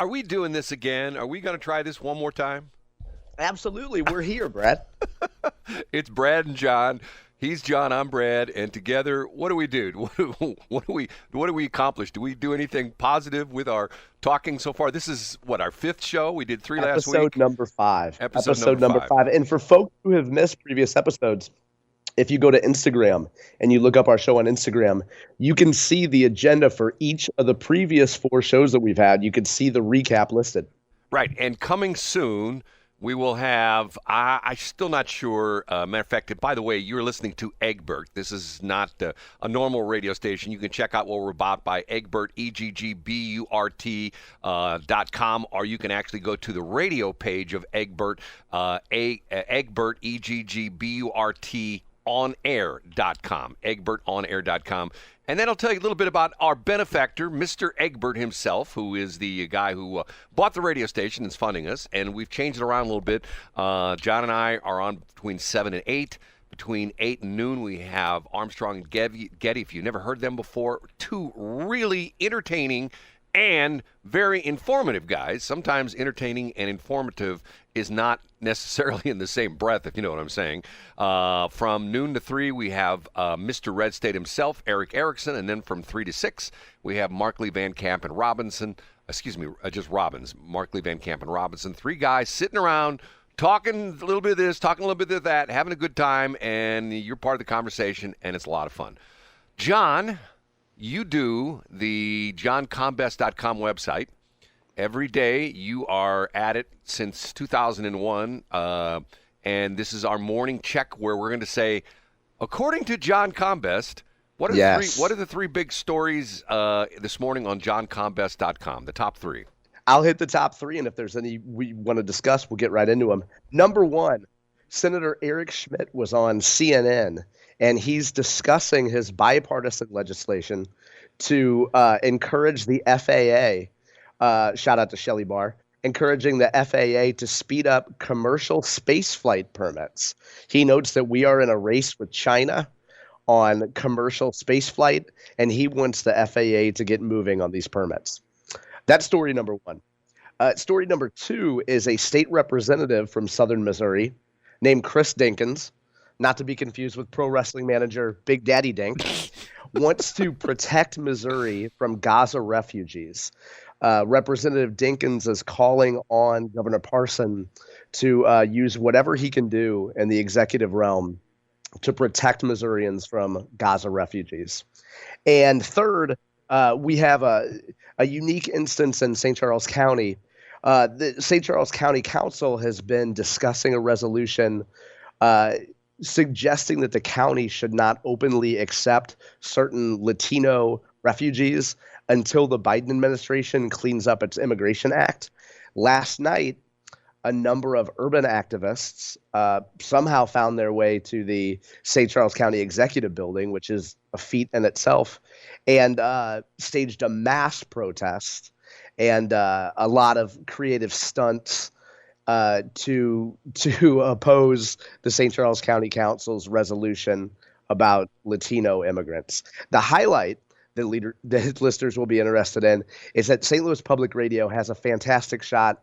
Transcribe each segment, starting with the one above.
Are we doing this again? Are we going to try this one more time? Absolutely. We're here, Brad. It's Brad and John. He's John, I'm Brad, and together, what do we do? What do we accomplish? Do we do anything positive with our talking so far? This is what, our fifth show? We did three last week. Episode number 5. Episode number five. And for folks who have missed previous episodes, if you go to Instagram and you look up our show on Instagram, you can see the agenda for each of the previous 4 shows that we've had. You can see the recap listed. Right, and coming soon, we will have, I'm still not sure, matter of fact, by the way, you're listening to Egbert. This is not a normal radio station. You can check out what we're about by Egbert, EGGBURT.com, or you can actually go to the radio page of Egbert, Egbert, EGGBURT, onair.com, egbertonair.com. And then I'll tell you a little bit about our benefactor, Mr. Egbert himself, who is the guy who bought the radio station and is funding us. And we've changed it around a little bit. John and I are on between 7 and 8. Between 8 and noon, we have Armstrong and Getty. If you've never heard them before, 2 really entertaining and very informative guys. Sometimes entertaining and informative is not necessarily in the same breath, if you know what I'm saying. From noon to 3, we have Mr. Red State himself, Eric Erickson, and then from 3 to 6, we have Markley, Van Camp, and Robinson. Just Robbins. Markley, Van Camp, and Robinson. 3 guys sitting around, talking a little bit of this, talking a little bit of that, having a good time, and you're part of the conversation, and it's a lot of fun. John, you do the johncombest.com website. Every day you are at it since 2001, and this is our morning check where we're going to say, according to John Combest, what are the 3 big stories this morning on johncombest.com, the top 3? I'll hit the top 3, and if there's any we want to discuss, we'll get right into them. Number 1, Senator Eric Schmidt was on CNN, and he's discussing his bipartisan legislation to encourage the FAA. Shout out to Shelley Barr, encouraging the FAA to speed up commercial spaceflight permits. He notes that we are in a race with China on commercial spaceflight, and he wants the FAA to get moving on these permits. That's story number 1. Story number 2 is a state representative from Southern Missouri named Chris Dinkins, not to be confused with pro wrestling manager Big Daddy Dink, wants to protect Missouri from Gaza refugees. Representative Dinkins is calling on Governor Parson to use whatever he can do in the executive realm to protect Missourians from Gaza refugees. And third, we have a unique instance in St. Charles County. The St. Charles County Council has been discussing a resolution suggesting that the county should not openly accept certain Latino refugees until the Biden administration cleans up its Immigration Act. Last night, a number of urban activists somehow found their way to the St. Charles County Executive Building, which is a feat in itself, and staged a mass protest and a lot of creative stunts to oppose the St. Charles County Council's resolution about Latino immigrants. The highlight that listeners will be interested in is that St. Louis Public Radio has a fantastic shot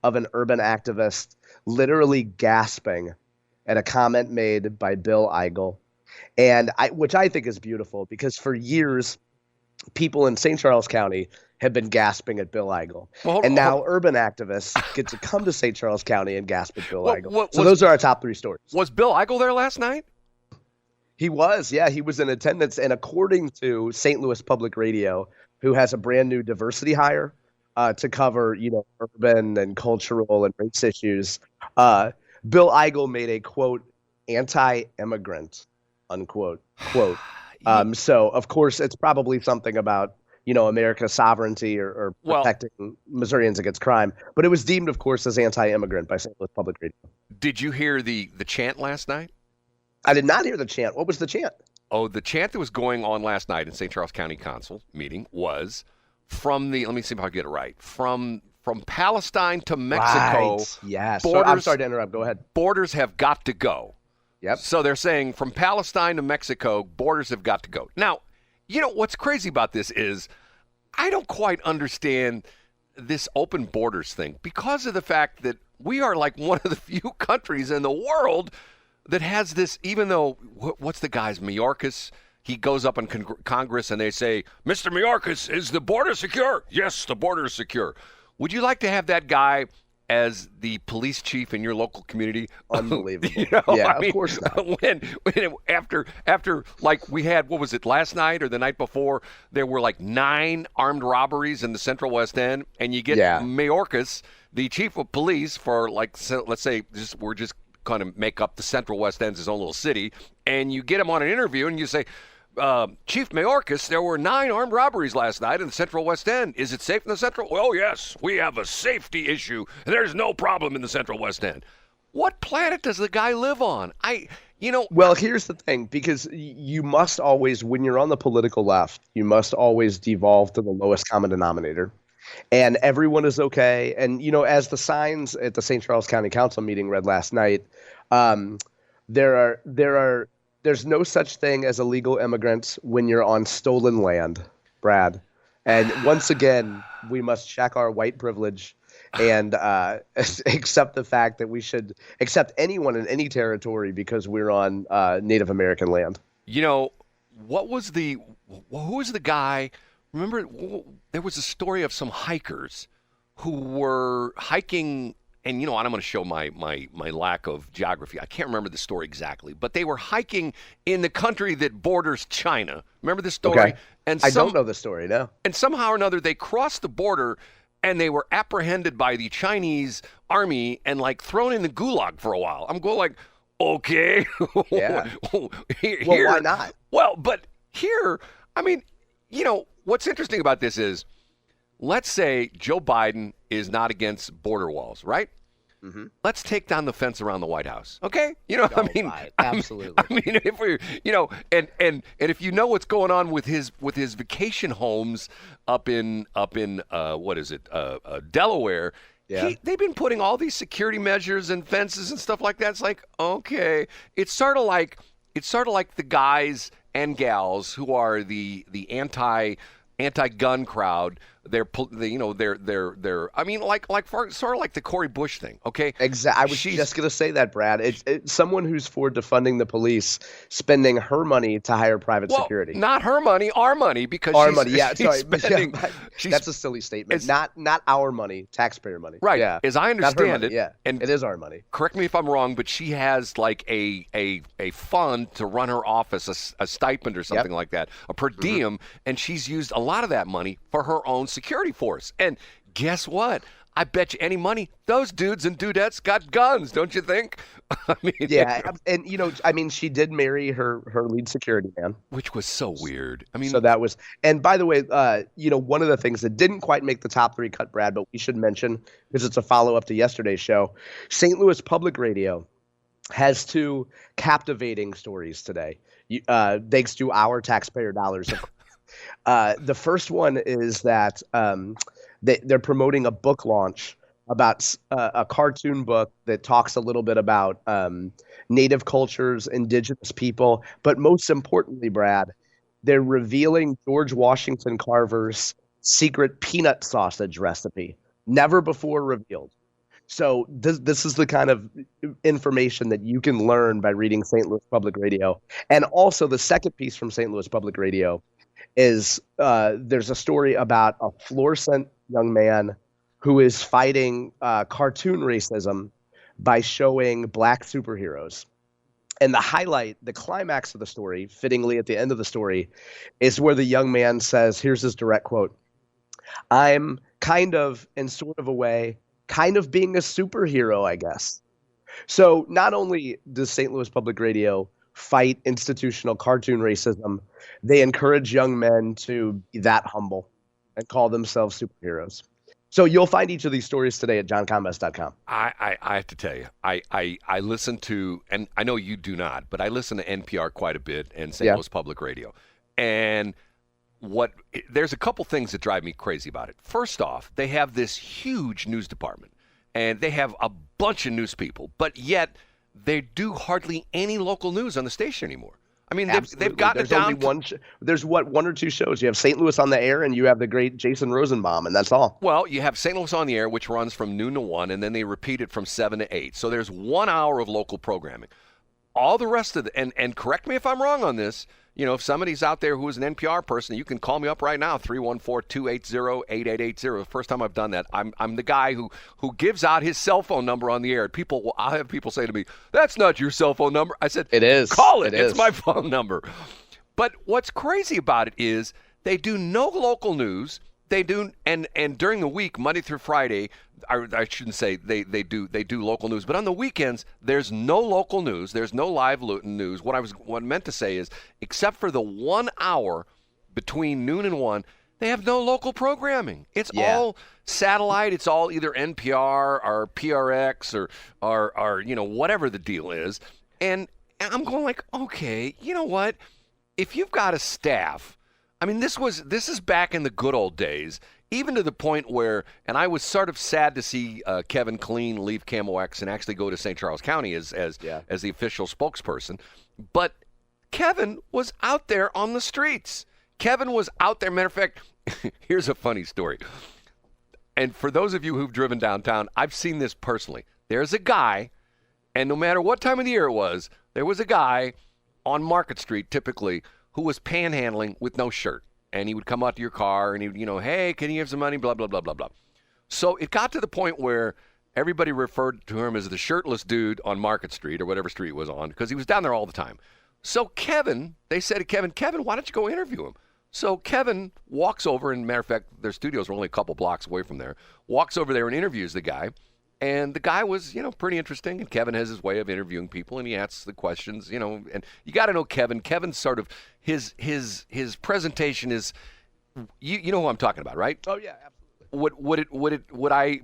of an urban activist literally gasping at a comment made by Bill Eigel, which I think is beautiful because for years, people in St. Charles County have been gasping at Bill Eigel. Now urban activists get to come to St. Charles County and gasp at Bill Eigel. So those are our top 3 stories. Was Bill Eigel there last night? He was, yeah. He was in attendance. And according to St. Louis Public Radio, who has a brand new diversity hire to cover, urban and cultural and race issues, Bill Eigel made a, quote, anti-immigrant, unquote, quote. So, of course, it's probably something about, America's sovereignty or protecting Missourians against crime. But it was deemed, of course, as anti-immigrant by St. Louis Public Radio. Did you hear the chant last night? I did not hear the chant. What was the chant? Oh, the chant that was going on last night in St. Charles County Council meeting was from let me see if I get it right, from Palestine to Mexico. Right. Yes. I'm sorry to interrupt. Go ahead. Borders have got to go. Yep. So they're saying from Palestine to Mexico, borders have got to go. Now, what's crazy about this is I don't quite understand this open borders thing because of the fact that we are like one of the few countries in the world that has this, even though, what's the guy's, Mayorkas? He goes up in Congress and they say, Mr. Mayorkas, is the border secure? Yes, the border is secure. Would you like to have that guy as the police chief in your local community? Unbelievable. I mean, of course not. When after like we had, what was it, last night or the night before, there were like 9 armed robberies in the Central West End, and you get Mayorkas, the chief of police for, like, let's say we're just kind of make up the Central West End's his own little city, and you get him on an interview and you say, Chief Mayorkas, there were 9 armed robberies last night in the Central West End. Is it safe in the Central? Well, yes, we have a safety issue. There's no problem in the Central West End. What planet does the guy live on? Well, here's the thing, because you must always, when you're on the political left, you must always devolve to the lowest common denominator. And everyone is okay. And, as the signs at the St. Charles County Council meeting read last night, there's no such thing as illegal immigrants when you're on stolen land, Brad. And once again, we must check our white privilege and accept the fact that we should accept anyone in any territory because we're on Native American land. Who was the guy? Remember, there was a story of some hikers who were hiking. And, I'm going to show my lack of geography. I can't remember the story exactly, but they were hiking in the country that borders China. Remember this story? Okay. And I don't know the story, no. And somehow or another, they crossed the border and they were apprehended by the Chinese army and, like, thrown in the gulag for a while. I'm going like, okay. Yeah. Well, why not? Well, but here, I mean, what's interesting about this is, let's say Joe Biden is not against border walls, right? Mm-hmm. Let's take down the fence around the White House, okay? Absolutely. I mean, if we, and if you know what's going on with his vacation homes up in what is it, Delaware? Yeah. They've been putting all these security measures and fences and stuff like that. It's like, okay, it's sort of like the guys and gals who are the anti-gun crowd. They're I mean, like sort of like the Cori Bush thing, okay? Exactly. I was just going to say that, Brad. It's someone who's for defunding the police, spending her money to hire private security. Not her money, our money, because our money. Yeah, she's sorry. Spending, that's a silly statement. Not our money, taxpayer money. Right. Yeah. As I understand it, yeah, and it is our money. Correct me if I'm wrong, but she has like a fund to run her office, a stipend or something like that, a per diem, and she's used a lot of that money for her own security force. And guess what? I bet you any money those dudes and dudettes got guns, don't you think? I mean, yeah, and she did marry her lead security man, which was so weird. I mean, so that was. And by the way, one of the things that didn't quite make the top 3 cut, Brad, but we should mention because it's a follow up to yesterday's show. St. Louis Public Radio has 2 captivating stories today, thanks to our taxpayer dollars. The first one is that they're promoting a book launch about a cartoon book that talks a little bit about native cultures, indigenous people. But most importantly, Brad, they're revealing George Washington Carver's secret peanut sausage recipe, never before revealed. So this is the kind of information that you can learn by reading St. Louis Public Radio. And also the second piece from St. Louis Public Radio is there's a story about a fluorescent young man who is fighting cartoon racism by showing black superheroes. And the climax of the story, fittingly at the end of the story, is where the young man says, here's his direct quote, "I'm kind of, in sort of a way, kind of being a superhero, I guess." So not only does St. Louis Public Radio fight institutional cartoon racism, they encourage young men to be that humble and call themselves superheroes. So you'll find each of these stories today at johncombest.com. I have to tell you, I listen to, and I know you do not, but I listen to NPR quite a bit and St. Louis Public Radio. And there's a couple things that drive me crazy about it. First off, they have this huge news department, and they have a bunch of news people, but yet they do hardly any local news on the station anymore. I mean, Absolutely. they've gotten There's it down. only one. There's one or two shows. You have St. Louis on the Air, and you have the great Jason Rosenbaum, and that's all. Well, you have St. Louis on the Air, which runs from noon to 1, and then they repeat it from 7 to 8. So there's 1 hour of local programming. All the rest of and correct me if I'm wrong on this, if somebody's out there who is an NPR person, you can call me up right now, 314-280-8880. The first time I've done that, I'm the guy who gives out his cell phone number on the air. I'll have people say to me, "That's not your cell phone number." I said, "It is. Call it. It It's is my phone number." But what's crazy about it is they do no local news. They do, and during the week, Monday through Friday, I shouldn't say they do local news, but on the weekends, there's no local news. There's no live news. What I meant to say is, except for the 1 hour between noon and 1, they have no local programming. It's all satellite. It's all either NPR or PRX or whatever the deal is. And I'm going like, okay, you know what? If you've got a staff, I mean, this is back in the good old days, even to the point where, and I was sort of sad to see Kevin Killeen leave KMOX and actually go to St. Charles County as the official spokesperson. But Kevin was out there on the streets. Kevin was out there. Matter of fact, here's a funny story. And for those of you who've driven downtown, I've seen this personally. There's a guy, and no matter what time of the year it was, there was a guy on Market Street typically who was panhandling with no shirt. And he would come out to your car and he would, "Hey, can you have some money?" Blah, blah, blah, blah, blah. So it got to the point where everybody referred to him as the shirtless dude on Market Street or whatever street it was on because he was down there all the time. So they said to Kevin, why don't you go interview him? So Kevin walks over, and matter of fact, their studios were only a couple blocks away from there, walks over there and interviews the guy. And the guy was, pretty interesting. And Kevin has his way of interviewing people, and he asks the questions, and you got to know Kevin. Kevin's sort of his presentation is, you know who I'm talking about, right? Oh yeah, absolutely. Would I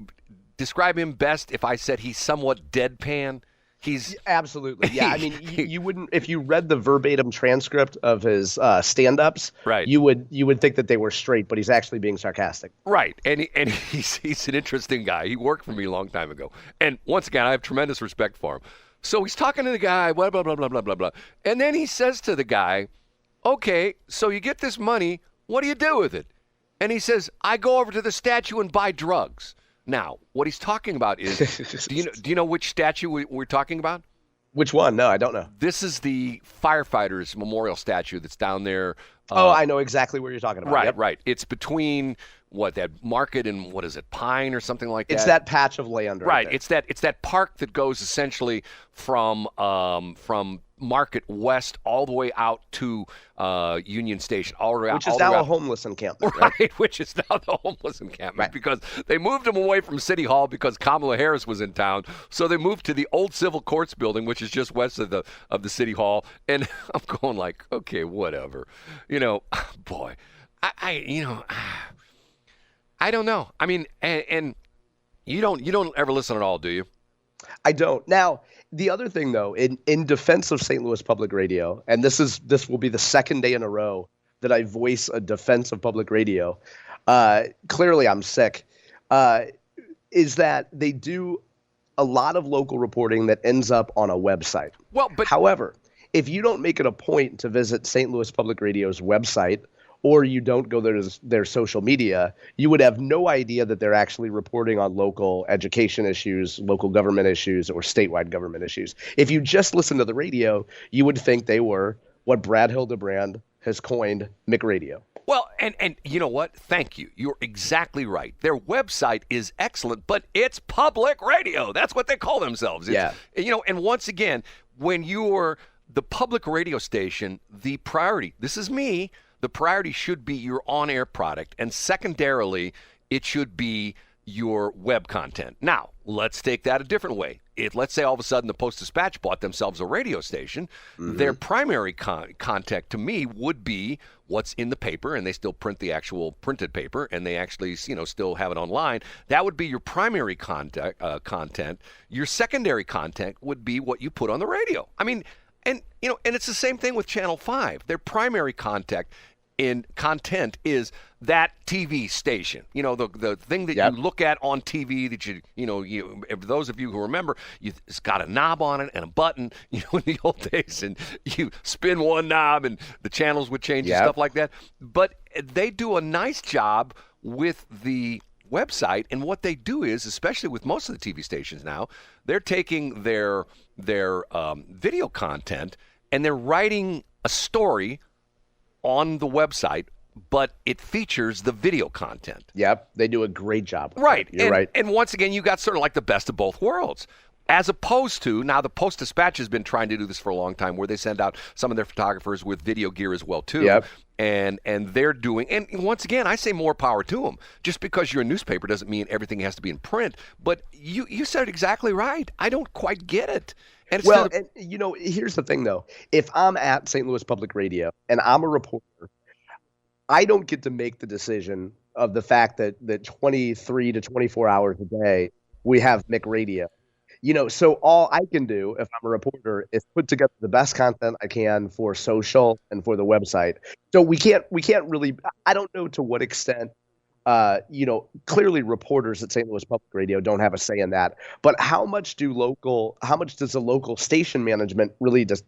describe him best if I said he's somewhat deadpan? He's absolutely, yeah. I mean, you wouldn't, if you read the verbatim transcript of his stand-ups, right? You would think that they were straight, but he's actually being sarcastic, right? And he's an interesting guy. He worked for me a long time ago, and once again, I have tremendous respect for him. So he's talking to the guy, blah blah blah blah blah blah blah, and then he says to the guy, "Okay, so you get this money, what do you do with it?" And he says, "I go over to the statue and buy drugs." Now, what he's talking about is, do you know which statue we're talking about? Which one? No, I don't know. This is the firefighters memorial statue that's down there. I know exactly what you're talking about. Right, yep. Right. It's between that Market and what is it, Pine or something like that. It's that patch of land, right? There. It's that park that goes essentially from Market West all the way out to Union Station, all the way out. Which is now a homeless encampment, right? Which is now the homeless encampment, right? Because they moved them away from City Hall because Kamala Harris was in town, so they moved to the old Civil Courts building, which is just west of the City Hall. And I'm going like, okay, whatever, boy, I don't know. I mean, and you don't ever listen at all, do you? I don't. Now, the other thing, though, in defense of St. Louis Public Radio, and this will be the second day in a row that I voice a defense of public radio. Clearly, I'm sick. Is that they do a lot of local reporting that ends up on a website. Well, but however, if you don't make it a point to visit St. Louis Public Radio's website, or you don't go to their social media, you would have no idea that they're actually reporting on local education issues, local government issues, or statewide government issues. If you just listen to the radio, you would think they were what Brad Hildebrand has coined McRadio. Well, and you know what? Thank you. You're exactly right. Their website is excellent, but it's public radio. That's what they call themselves. Yeah. And once again, when you're the public radio station, the priority, this is me, the priority should be your on-air product, and secondarily, it should be your web content. Now, let's take that a different way. Let's say all of a sudden the Post-Dispatch bought themselves a radio station. Mm-hmm. Their primary contact to me would be what's in the paper, and they still print the actual printed paper, and they actually, still have it online. That would be your primary content. Your secondary content would be what you put on the radio. I mean, and it's the same thing with Channel 5. Their primary contact in content is that TV station. You know, the thing that you look at on TV that if those of you who remember, it's got a knob on it and a button, in the old days, and you spin one knob and the channels would change and stuff like that. But they do a nice job with the website, and what they do is, especially with most of the TV stations now, they're taking their video content and they're writing a story on the website, but it features the video content. Yep, they do a great job. Right. You're right. And once again, you got sort of like the best of both worlds. As opposed to, now the Post-Dispatch has been trying to do this for a long time, where they send out some of their photographers with video gear as well, too. Yep. And they're doing, and once again, I say more power to them. Just because you're a newspaper doesn't mean everything has to be in print. But you said it exactly right. I don't quite get it. And here's the thing, though. If I'm at St. Louis Public Radio and I'm a reporter, I don't get to make the decision of the fact that 23 to 24 hours a day we have Mick Radio. So all I can do if I'm a reporter is put together the best content I can for social and for the website. So we can't really, I don't know to what extent, clearly reporters at St. Louis Public Radio don't have a say in that. But how much does the local station management really does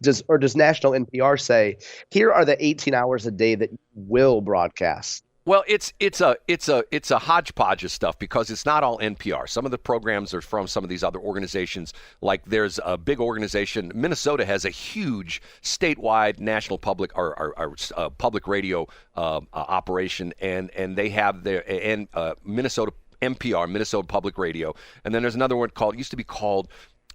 national NPR say, here are the 18 hours a day that you will broadcast? Well, it's a hodgepodge of stuff because it's not all NPR. Some of the programs are from some of these other organizations. Like there's a big organization. Minnesota has a huge statewide national public public radio operation, and they have their Minnesota MPR, Minnesota Public Radio, and then there's another one used to be called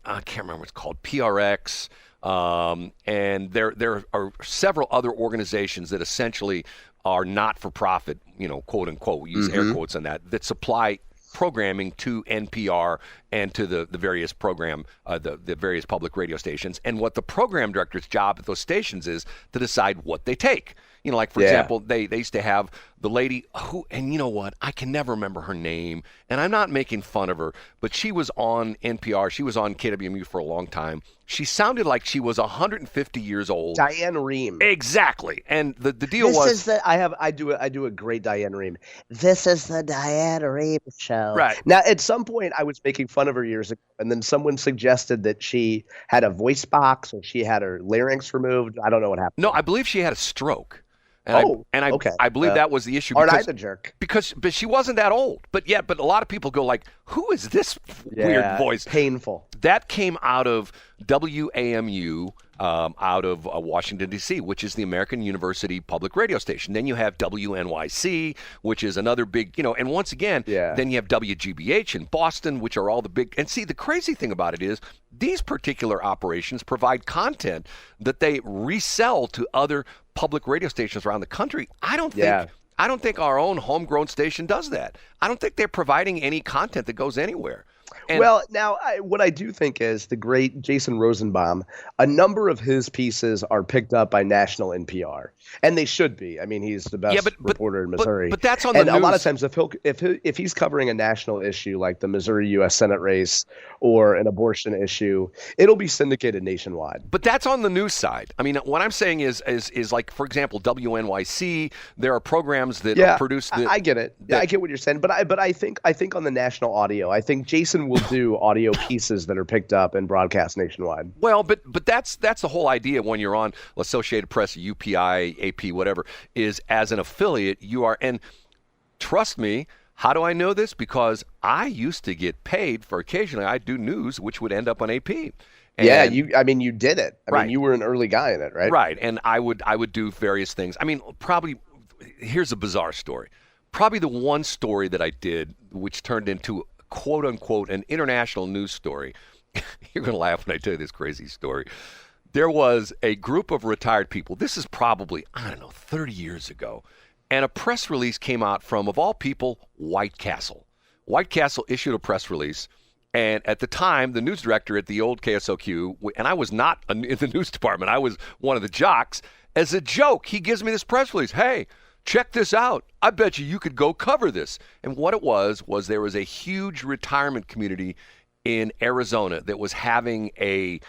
I can't remember what it's called, PRX. And there are several other organizations that essentially are not for profit, quote unquote, we use air quotes on that supply programming to NPR and to the various the various public radio stations. And what the program director's job at those stations is to decide what they take. Like, for example, they used to have the lady who, and you know what, I can never remember her name, and I'm not making fun of her, but she was on NPR. She was on KWMU for a long time. She sounded like she was 150 years old. Diane Rehm. Exactly. And the deal I do a great Diane Rehm. This is the Diane Rehm show. Right. Now, at some point, I was making fun of her years ago, and then someone suggested that she had a voice box or she had her larynx removed. I don't know what happened. No, I believe she had a stroke. Okay. I believe that was the issue. Aren't I the jerk? But she wasn't that old. But a lot of people go like, who is this weird voice? Painful. That came out of WAMU, out of Washington, D.C., which is the American University Public Radio Station. Then you have WNYC, which is another big, and once again, then you have WGBH in Boston, which are all the big. And see, the crazy thing about it is these particular operations provide content that they resell to other public radio stations around the country. I don't think our own homegrown station does that. I don't think they're providing any content that goes anywhere. What I do think is the great Jason Rosenbaum, a number of his pieces are picked up by national NPR, and they should be. I mean, he's the best reporter in Missouri. But that's on the news. And a lot of times, if he's covering a national issue like the Missouri U.S. Senate race or an abortion issue, it'll be syndicated nationwide. But that's on the news side. I mean, what I'm saying is like, for example, WNYC. There are programs that are produced. I get it. I get what you're saying. But I think on the national audio, I think Jason will do audio pieces that are picked up and broadcast nationwide. Well, but that's the whole idea when you're on Associated Press, UPI, AP, whatever, is as an affiliate you are. And trust me, how do I know this? Because I used to get paid for occasionally I'd do news which would end up on AP. And, you did it. I mean, you were an early guy in it, right? Right. And I would do various things. I mean, probably here's a bizarre story. Probably the one story that I did which turned into quote unquote an international news story. You're going to laugh when I tell you this crazy story. There was a group of retired people. This is probably, 30 years ago. And a press release came out from, of all people, White Castle. White Castle issued a press release. And at the time, the news director at the old KSOQ, and I was not in the news department, I was one of the jocks, as a joke, he gives me this press release. Hey, check this out. I bet you could go cover this. And what it was there was a huge retirement community in Arizona that was having a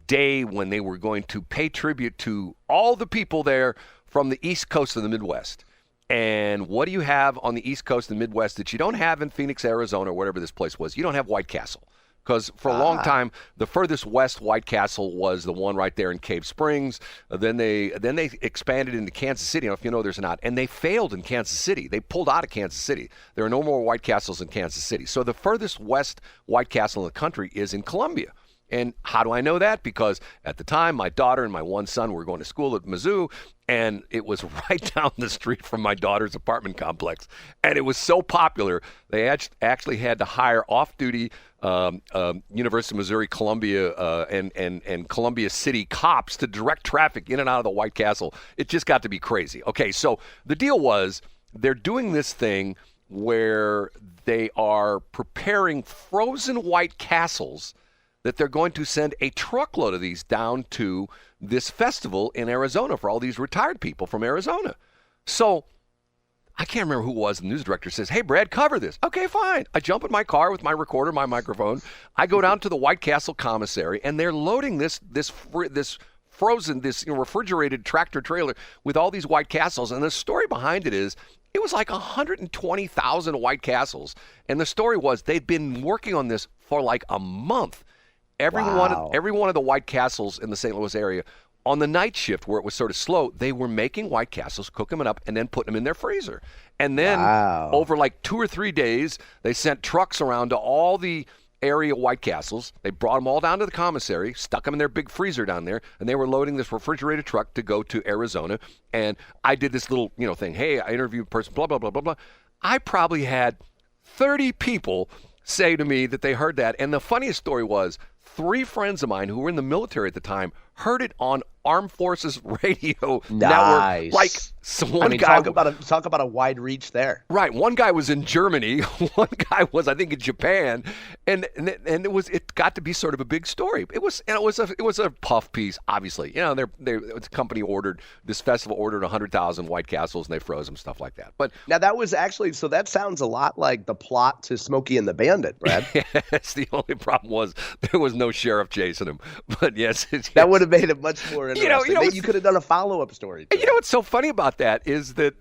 day when they were going to pay tribute to all the people there from the East Coast of the Midwest. And what do you have on the East Coast of the Midwest that you don't have in Phoenix, Arizona, or whatever this place was? You don't have White Castle. Because for a long time, the furthest west White Castle was the one right there in Cave Springs. Then they expanded into Kansas City. I don't know if you know there's not. And they failed in Kansas City. They pulled out of Kansas City. There are no more White Castles in Kansas City. So the furthest west White Castle in the country is in Columbia. And how do I know that? Because at the time, my daughter and my one son were going to school at Mizzou, and it was right down the street from my daughter's apartment complex. And it was so popular, they actually had to hire off-duty University of Missouri, Columbia, and Columbia City cops to direct traffic in and out of the White Castle. It just got to be crazy. Okay, so the deal was they're doing this thing where they are preparing frozen White Castles that they're going to send a truckload of these down to this festival in Arizona for all these retired people from Arizona. So I can't remember who it was. The news director says, "Hey, Brad, cover this." Okay, fine. I jump in my car with my recorder, my microphone. I go down to the White Castle commissary, and they're loading this frozen, refrigerated tractor trailer with all these White Castles. And the story behind it is, it was like 120,000 White Castles. And the story was they'd been working on this for like a month. Every one of the White Castles in the St. Louis area, on the night shift where it was sort of slow, they were making White Castles, cooking them up, and then putting them in their freezer. And then over like 2 or 3 days, they sent trucks around to all the area White Castles. They brought them all down to the commissary, stuck them in their big freezer down there, and they were loading this refrigerated truck to go to Arizona. And I did this little thing. Hey, I interviewed a person, blah, blah, blah, blah, blah. I probably had 30 people say to me that they heard that. And the funniest story was 3 friends of mine who were in the military at the time heard it on Armed Forces Radio network. Like talk about a wide reach there. Right. One guy was in Germany. One guy was, I think, in Japan, and it got to be sort of a big story. It was a puff piece, obviously. The company this festival ordered 100,000 White Castles, and they froze them, stuff like that. But now that was actually, so that sounds a lot like the plot to Smokey and the Bandit, Brad. Yes. The only problem was there was no sheriff chasing him. But yes. That would have made it much more interesting. Maybe you could have done a follow-up story. What's so funny about that is that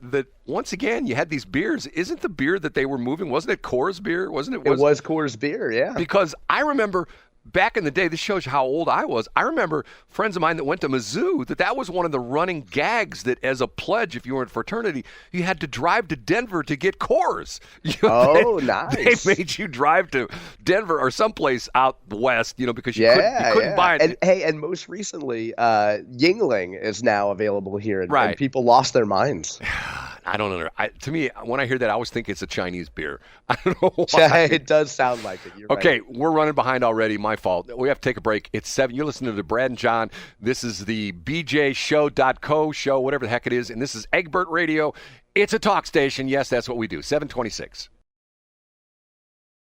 once again, you had these beers. Isn't the beer that they were moving, wasn't it Coors beer? Wasn't it? It was Coors beer, yeah. Because I remember back in the day, this shows you how old I was. I remember friends of mine that went to Mizzou, that was one of the running gags, that as a pledge, if you were in fraternity, you had to drive to Denver to get Coors. Nice. They made you drive to Denver or someplace out west, because you couldn't buy it. And most recently, Yingling is now available here, and people lost their minds. I don't know. To me, when I hear that, I always think it's a Chinese beer. I don't know why. It does sound like it. You're okay, right. We're running behind already. My fault. We have to take a break. It's 7. You're listening to Brad and John. This is the BJShow.co show, whatever the heck it is, and this is Egbert Radio. It's a talk station. Yes, that's what we do. 726.